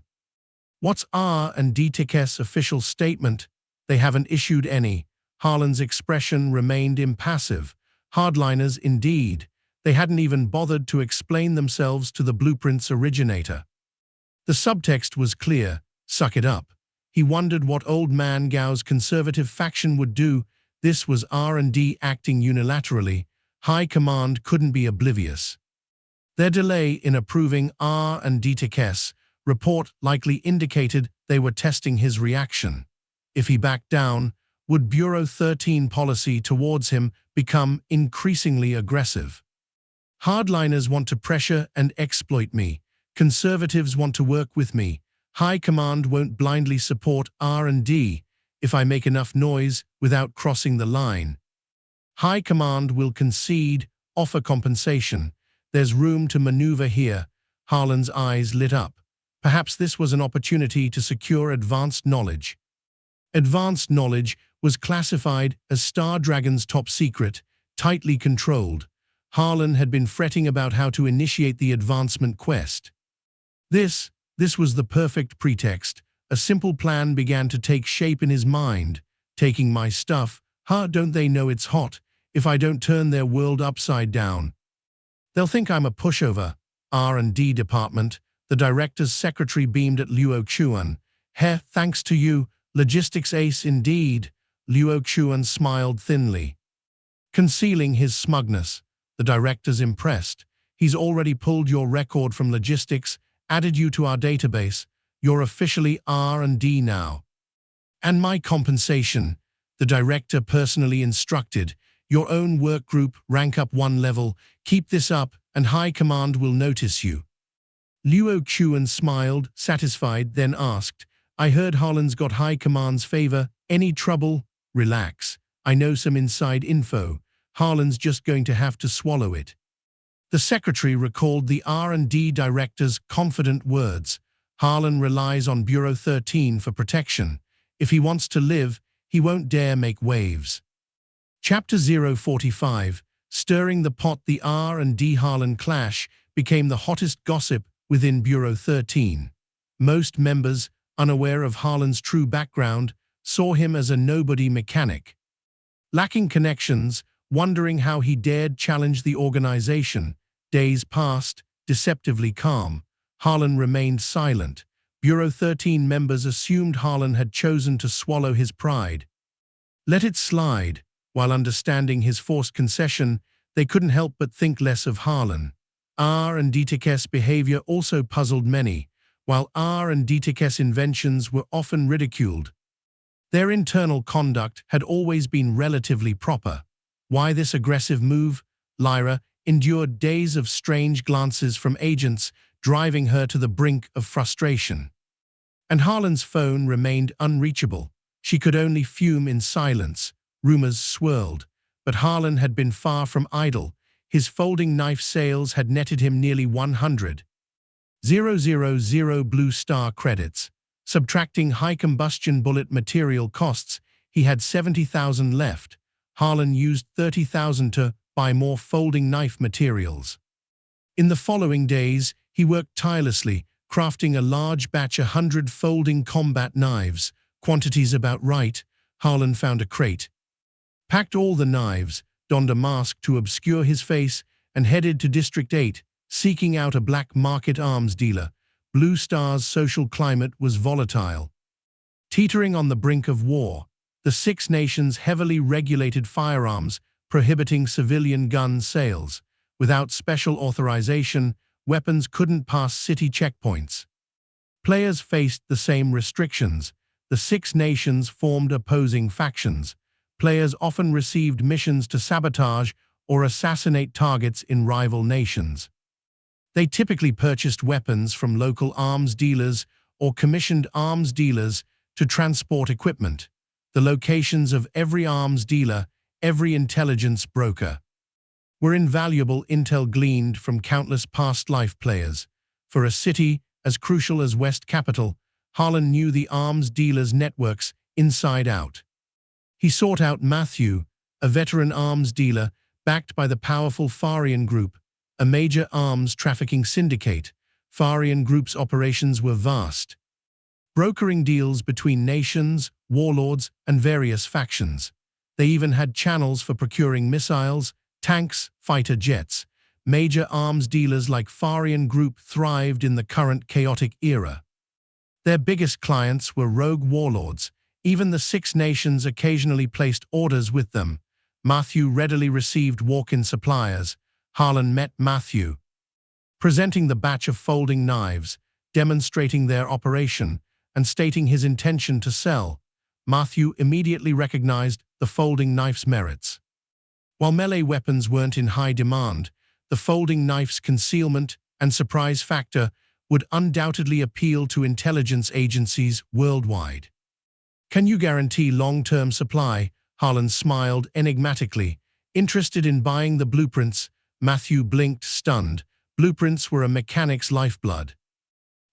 What's R&D's official statement? They haven't issued any. Harlan's expression remained impassive. Hardliners, indeed. They hadn't even bothered to explain themselves to the blueprint's originator. The subtext was clear: suck it up. He wondered what Old Man Gao's conservative faction would do. This was R&D acting unilaterally. High Command couldn't be oblivious. Their delay in approving R&D's report likely indicated they were testing his reaction. If he backed down, would Bureau 13 policy towards him become increasingly aggressive? Hardliners want to pressure and exploit me. Conservatives want to work with me. High Command won't blindly support R&D if I make enough noise without crossing the line. High Command will concede, offer compensation. There's room to maneuver here. Harlan's eyes lit up. Perhaps this was an opportunity to secure advanced knowledge. Advanced knowledge was classified as Star Dragon's top secret, tightly controlled. Harlan had been fretting about how to initiate the advancement quest. This was the perfect pretext. A simple plan began to take shape in his mind. Taking my stuff, don't they know it's hot? If I don't turn their world upside down, they'll think I'm a pushover. R&D department. The director's secretary beamed at Luo Chuan. Thanks to you, logistics ace indeed. Luo Chuan smiled thinly, concealing his smugness. The director's impressed. He's already pulled your record from logistics, added you to our database. You're officially R&D now. And my compensation, the director personally instructed. Your own work group, rank up 1 level. Keep this up, and High Command will notice you. Luo Chuan smiled, satisfied, then asked, I heard Harlan's got High Command's favor. Any trouble? Relax. I know some inside info. Harlan's just going to have to swallow it. The secretary recalled the R&D director's confident words. Harlan relies on Bureau 13 for protection. If he wants to live, he won't dare make waves. Chapter 045, Stirring the Pot. The R&D Harlan clash became the hottest gossip within Bureau 13. Most members, unaware of Harlan's true background, saw him as a nobody mechanic. Lacking connections, wondering how he dared challenge the organization. Days passed, deceptively calm. Harlan remained silent. Bureau 13 members assumed Harlan had chosen to swallow his pride. Let it slide. While understanding his forced concession, they couldn't help but think less of Harlan. R&D's behavior also puzzled many. While R&D's inventions were often ridiculed, their internal conduct had always been relatively proper. Why this aggressive move? Lyra endured days of strange glances from agents, driving her to the brink of frustration. And Harlan's phone remained unreachable. She could only fume in silence. Rumors swirled, but Harlan had been far from idle. His folding knife sales had netted him nearly 100,000 Blue Star credits. Subtracting high combustion bullet material costs, he had 70,000 left. Harlan used 30,000 to buy more folding knife materials. In the following days, he worked tirelessly, crafting a large batch 100 folding combat knives. Quantities about right. Harlan found a crate, packed all the knives, donned a mask to obscure his face, and headed to District 8, seeking out a black market arms dealer. Blue Star's social climate was volatile. Teetering on the brink of war, the Six Nations heavily regulated firearms, prohibiting civilian gun sales. Without special authorization, weapons couldn't pass city checkpoints. Players faced the same restrictions. The Six Nations formed opposing factions. Players often received missions to sabotage or assassinate targets in rival nations. They typically purchased weapons from local arms dealers or commissioned arms dealers to transport equipment. The locations of every arms dealer, every intelligence broker, were invaluable intel gleaned from countless past life players. For a city as crucial as West Capital, Harlan knew the arms dealers' networks inside out. He sought out Matthew, a veteran arms dealer backed by the powerful Farian Group, a major arms trafficking syndicate. Farian Group's operations were vast. brokering deals between nations, warlords, and various factions. They even had channels for procuring missiles, tanks, fighter jets. Major arms dealers like Farian Group thrived in the current chaotic era. Their biggest clients were rogue warlords. Even the Six Nations occasionally placed orders with them. Matthew readily received walk-in suppliers. Harlan met Matthew, presenting the batch of folding knives, demonstrating their operation, and stating his intention to sell. Matthew immediately recognized the folding knife's merits. While melee weapons weren't in high demand, the folding knife's concealment and surprise factor would undoubtedly appeal to intelligence agencies worldwide. "Can you guarantee long-term supply?" Harlan smiled enigmatically. Interested in buying the blueprints, Matthew blinked, stunned. Blueprints were a mechanic's lifeblood.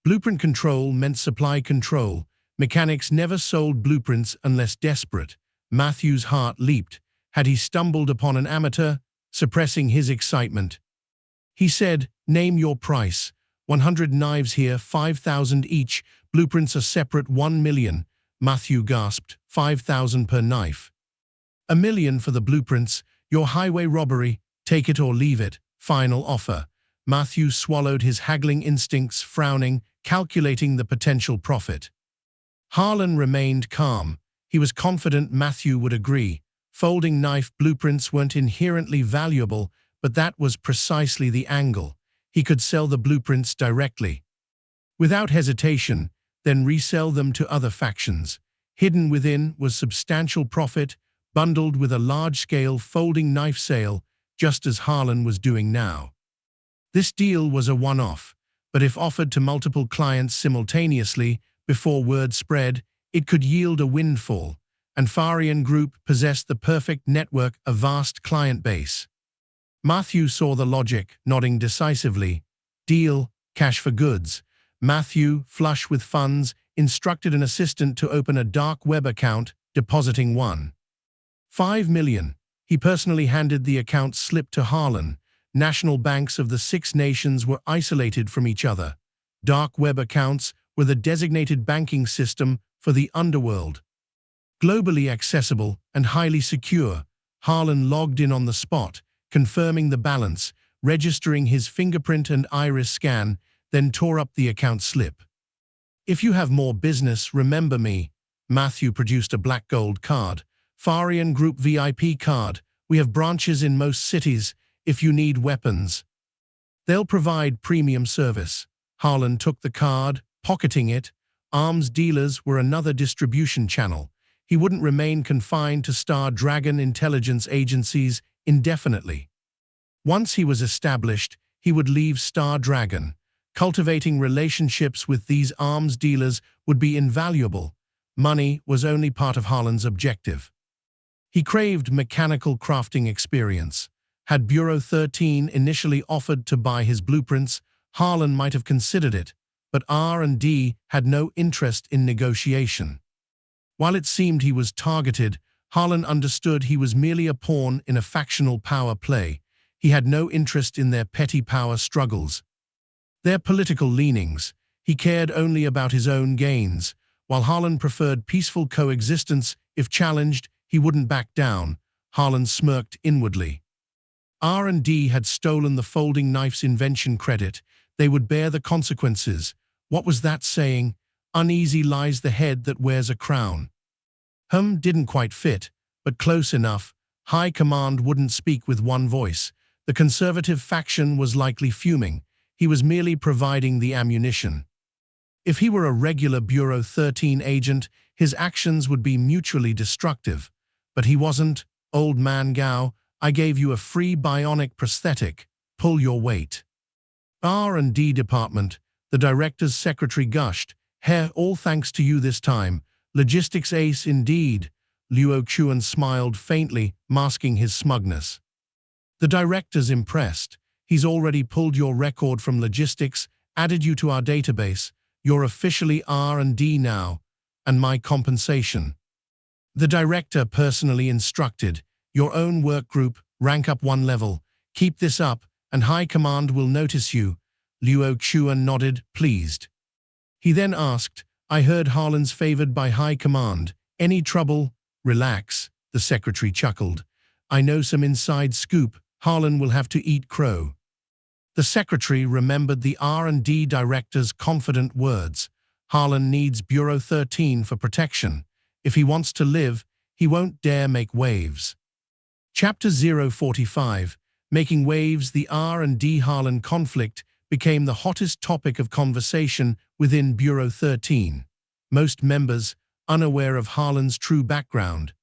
Blueprint control meant supply control. Mechanics never sold blueprints unless desperate. Matthew's heart leaped. Had he stumbled upon an amateur? Suppressing his excitement, he said, "Name your price." 100 knives here, 5,000 each. Blueprints are separate, 1 million. Matthew gasped. 5,000 per knife. 1 million for the blueprints. Your highway robbery. Take it or leave it. Final offer. Matthew swallowed his haggling instincts, frowning, calculating the potential profit. Harlan remained calm. He was confident Matthew would agree. Folding knife blueprints weren't inherently valuable, but that was precisely the angle. He could sell the blueprints directly, without hesitation, then resell them to other factions. Hidden within was substantial profit, bundled with a large-scale folding knife sale, just as Harlan was doing now. This deal was a one-off, but if offered to multiple clients simultaneously, before word spread, it could yield a windfall, and Farian Group possessed the perfect network, a vast client base. Matthew saw the logic, nodding decisively. Deal, cash for goods. Matthew, flush with funds, instructed an assistant to open a dark web account, depositing 1.5 million. He personally handed the account slip to Harlan. National banks of the Six Nations were isolated from each other. Dark web accounts were the designated banking system for the underworld. Globally accessible and highly secure, Harlan logged in on the spot, confirming the balance, registering his fingerprint and iris scan, then tore up the account slip. "If you have more business, remember me." Matthew produced a black gold card. "Farian Group VIP card. We have branches in most cities. If you need weapons, they'll provide premium service." Harlan took the card, pocketing it. Arms dealers were another distribution channel. He wouldn't remain confined to Star Dragon intelligence agencies indefinitely. Once he was established, he would leave Star Dragon. Cultivating relationships with these arms dealers would be invaluable. Money was only part of Harlan's objective. He craved mechanical crafting experience. Had Bureau 13 initially offered to buy his blueprints, Harlan might have considered it, but R&D had no interest in negotiation. While it seemed he was targeted, Harlan understood he was merely a pawn in a factional power play. He had no interest in their petty power struggles, their political leanings. He cared only about his own gains. While Harlan preferred peaceful coexistence, if challenged, he wouldn't back down. Harlan smirked inwardly. R&D had stolen the folding knife's invention credit. They would bear the consequences. What was that saying? Uneasy lies the head that wears a crown. Didn't quite fit, but close enough. High command wouldn't speak with one voice. The conservative faction was likely fuming. He was merely providing the ammunition. If he were a regular Bureau 13 agent, his actions would be mutually destructive. But he wasn't. "Old man Gao, I gave you a free bionic prosthetic. Pull your weight." R&D department, the director's secretary gushed. "Heh, all thanks to you this time. Logistics ace indeed." Luo Chuan smiled faintly, masking his smugness. "The director's impressed. He's already pulled your record from logistics, added you to our database. You're officially R&D now. And my compensation." The director personally instructed, "Your own work group, rank up 1 level. Keep this up, and high command will notice you." Luo Chuan nodded, pleased. He then asked, I heard Harlan's favored by high command. Any trouble? Relax, the secretary chuckled. I know some inside scoop. Harlan will have to eat crow. The secretary remembered the R&D director's confident words. Harlan needs Bureau 13 for protection. If he wants to live, he won't dare make waves. Chapter 045, Making Waves. The R&D Harlan conflict became the hottest topic of conversation within Bureau 13. Most members, unaware of Harlan's true background,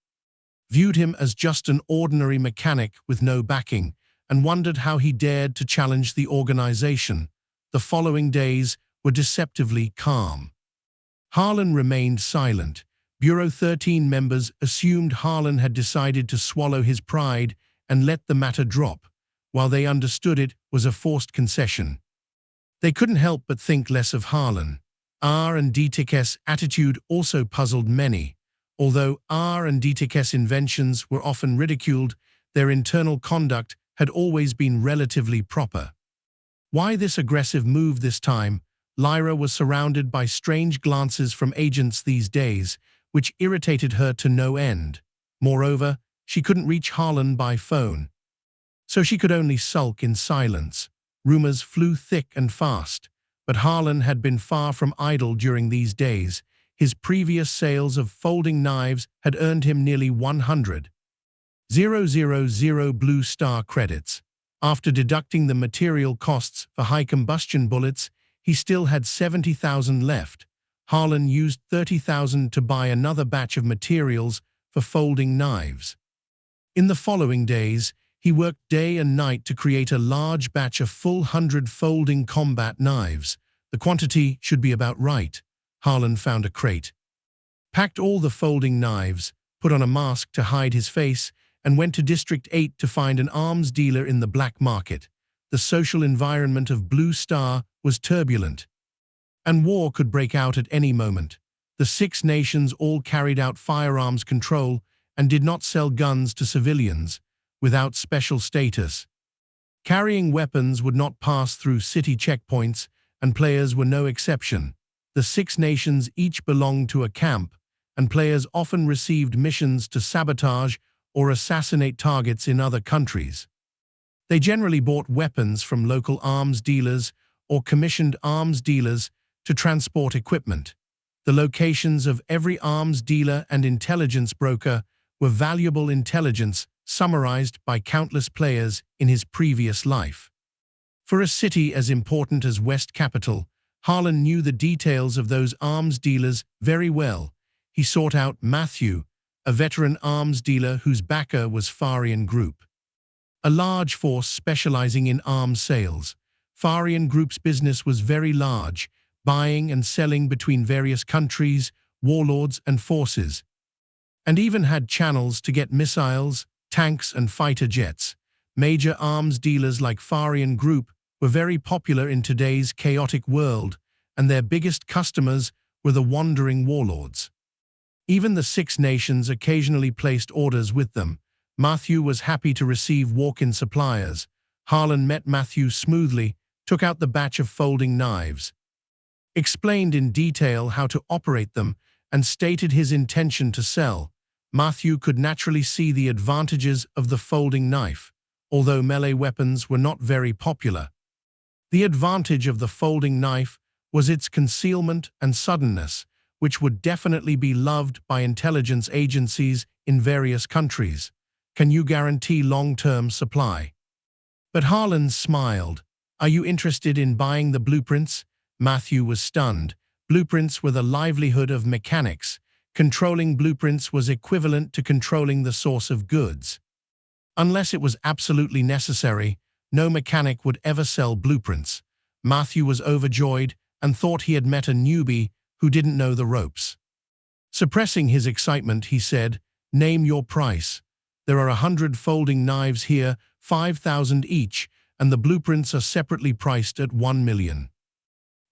viewed him as just an ordinary mechanic with no backing, and wondered how he dared to challenge the organization. The following days were deceptively calm. Harlan remained silent. Bureau 13 members assumed Harlan had decided to swallow his pride and let the matter drop, while they understood it was a forced concession. They couldn't help but think less of Harlan. R&D's attitude also puzzled many. Although R&D's inventions were often ridiculed, their internal conduct had always been relatively proper. Why this aggressive move this time? Lyra was surrounded by strange glances from agents these days, which irritated her to no end. Moreover, she couldn't reach Harlan by phone, so she could only sulk in silence. Rumors flew thick and fast, but Harlan had been far from idle during these days. His previous sales of folding knives had earned him nearly 100,000 Blue Star credits. After deducting the material costs for high combustion bullets, he still had 70,000 left. Harlan used 30,000 to buy another batch of materials for folding knives. In the following days, he worked day and night to create a large batch of full 100 folding combat knives. The quantity should be about right. Harlan found a crate, packed all the folding knives, put on a mask to hide his face, and went to District 8 to find an arms dealer in the black market. The social environment of Blue Star was turbulent, and war could break out at any moment. The 6 nations all carried out firearms control and did not sell guns to civilians without special status. Carrying weapons would not pass through city checkpoints, and players were no exception. The 6 nations each belonged to a camp, and players often received missions to sabotage or assassinate targets in other countries. They generally bought weapons from local arms dealers or commissioned arms dealers to transport equipment. The locations of every arms dealer and intelligence broker were valuable intelligence summarized by countless players in his previous life. For a city as important as West Capital, Harlan knew the details of those arms dealers very well. He sought out Matthew, a veteran arms dealer whose backer was Farian Group, a large force specializing in arms sales. Farian Group's business was very large, buying and selling between various countries, warlords and forces, and even had channels to get missiles, tanks and fighter jets. Major arms dealers like Farian Group were very popular in today's chaotic world, and their biggest customers were the wandering warlords. Even the 6 nations occasionally placed orders with them. Matthew was happy to receive walk-in suppliers. Harlan met Matthew smoothly, took out the batch of folding knives, explained in detail how to operate them, and stated his intention to sell. Matthew could naturally see the advantages of the folding knife. Although melee weapons were not very popular, the advantage of the folding knife was its concealment and suddenness, which would definitely be loved by intelligence agencies in various countries. Can you guarantee long-term supply? But Harlan smiled. Are you interested in buying the blueprints? Matthew was stunned. Blueprints were the livelihood of mechanics. Controlling blueprints was equivalent to controlling the source of goods. Unless it was absolutely necessary, no mechanic would ever sell blueprints. Matthew was overjoyed and thought he had met a newbie who didn't know the ropes. Suppressing his excitement, he said, "Name your price. There are 100 folding knives here, 5,000 each, and the blueprints are separately priced at 1 million.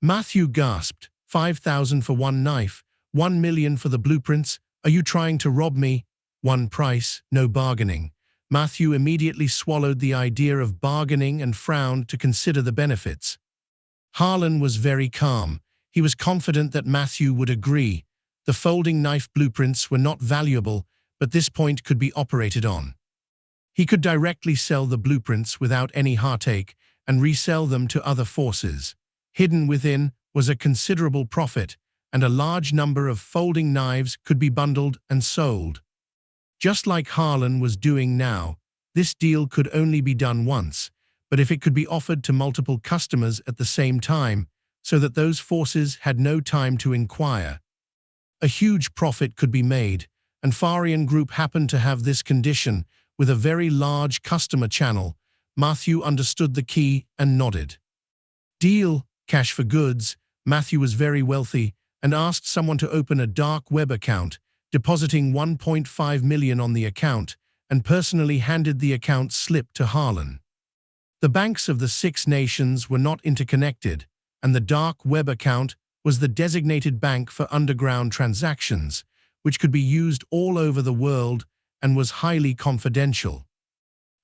Matthew gasped. 5,000 for one knife, 1 million for the blueprints? Are you trying to rob me? One price, no bargaining. Matthew immediately swallowed the idea of bargaining and frowned to consider the benefits. Harlan was very calm. He was confident that Matthew would agree. The folding knife blueprints were not valuable, but this point could be operated on. He could directly sell the blueprints without any heartache and resell them to other forces. Hidden within was a considerable profit, and a large number of folding knives could be bundled and sold. Just like Harlan was doing now, this deal could only be done once, but if it could be offered to multiple customers at the same time, so that those forces had no time to inquire, a huge profit could be made, and Farian Group happened to have this condition with a very large customer channel. Matthew understood the key and nodded. Deal, cash for goods. Matthew was very wealthy and asked someone to open a dark web account, depositing 1.5 million on the account, and personally handed the account slip to Harlan. The banks of the 6 nations were not interconnected, and the dark web account was the designated bank for underground transactions, which could be used all over the world and was highly confidential.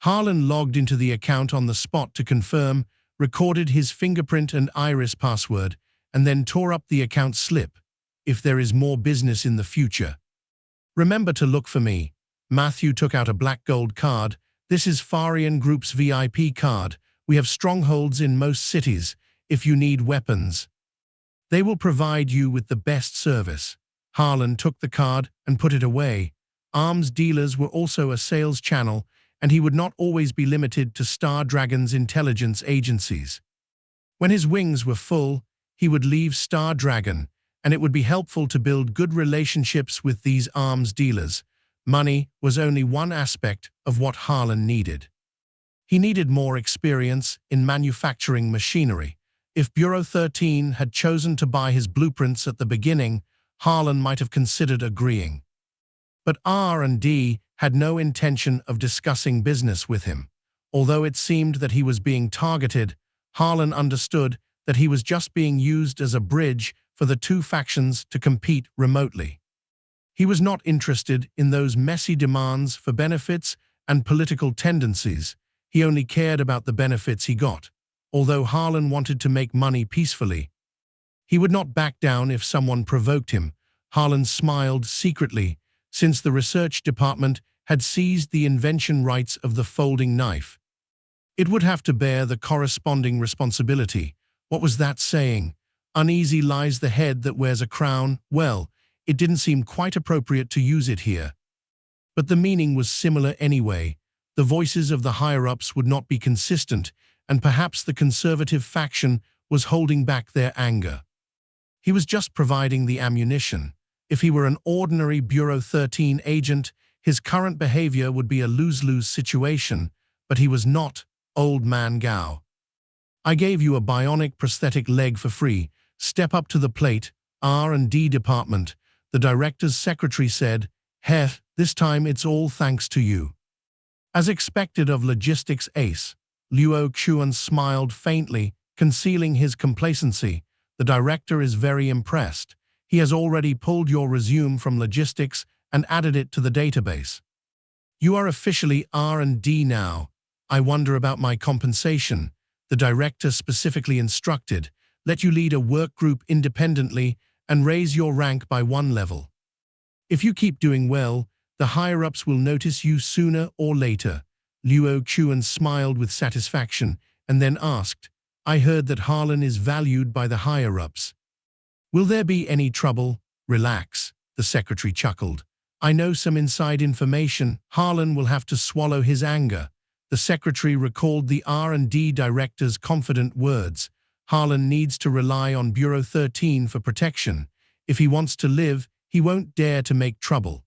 Harlan logged into the account on the spot to confirm, recorded his fingerprint and iris password, and then tore up the account slip. If there is more business in the future, remember to look for me. Matthew took out a black gold card. This is Farian Group's VIP card. We have strongholds in most cities. If you need weapons, they will provide you with the best service. Harlan took the card and put it away. Arms dealers were also a sales channel, and he would not always be limited to Star Dragon's intelligence agencies. When his wings were full, he would leave Star Dragon, and it would be helpful to build good relationships with these arms dealers. Money was only one aspect of what Harlan needed. He needed more experience in manufacturing machinery. If Bureau 13 had chosen to buy his blueprints at the beginning, Harlan might have considered agreeing. But R&D had no intention of discussing business with him. Although it seemed that he was being targeted, Harlan understood that he was just being used as a bridge for the 2 factions to compete remotely. He was not interested in those messy demands for benefits and political tendencies. He only cared about the benefits he got. Although Harlan wanted to make money peacefully, he would not back down if someone provoked him. Harlan smiled secretly, since the research department had seized the invention rights of the folding knife. It would have to bear the corresponding responsibility. What was that saying? Uneasy lies the head that wears a crown. Well, it didn't seem quite appropriate to use it here. But the meaning was similar anyway. The voices of the higher-ups would not be consistent, and perhaps the conservative faction was holding back their anger. He was just providing the ammunition. If he were an ordinary Bureau 13 agent, his current behavior would be a lose-lose situation, but he was not Old Man Gao. I gave you a bionic prosthetic leg for free. Step up to the plate, R&D department. The director's secretary said, "Heh, this time it's all thanks to you." As expected of logistics ace, Luo Xuan smiled faintly, concealing his complacency. The director is very impressed. He has already pulled your resume from logistics and added it to the database. You are officially R&D now. I wonder about my compensation. The director specifically instructed, let you lead a work group independently and raise your rank by 1 level. If you keep doing well, the higher-ups will notice you sooner or later. Luo Xuan smiled with satisfaction and then asked, I heard that Harlan is valued by the higher-ups. Will there be any trouble? Relax, the secretary chuckled. I know some inside information. Harlan will have to swallow his anger. The secretary recalled the R&D director's confident words. Harlan needs to rely on Bureau 13 for protection. If he wants to live, he won't dare to make trouble.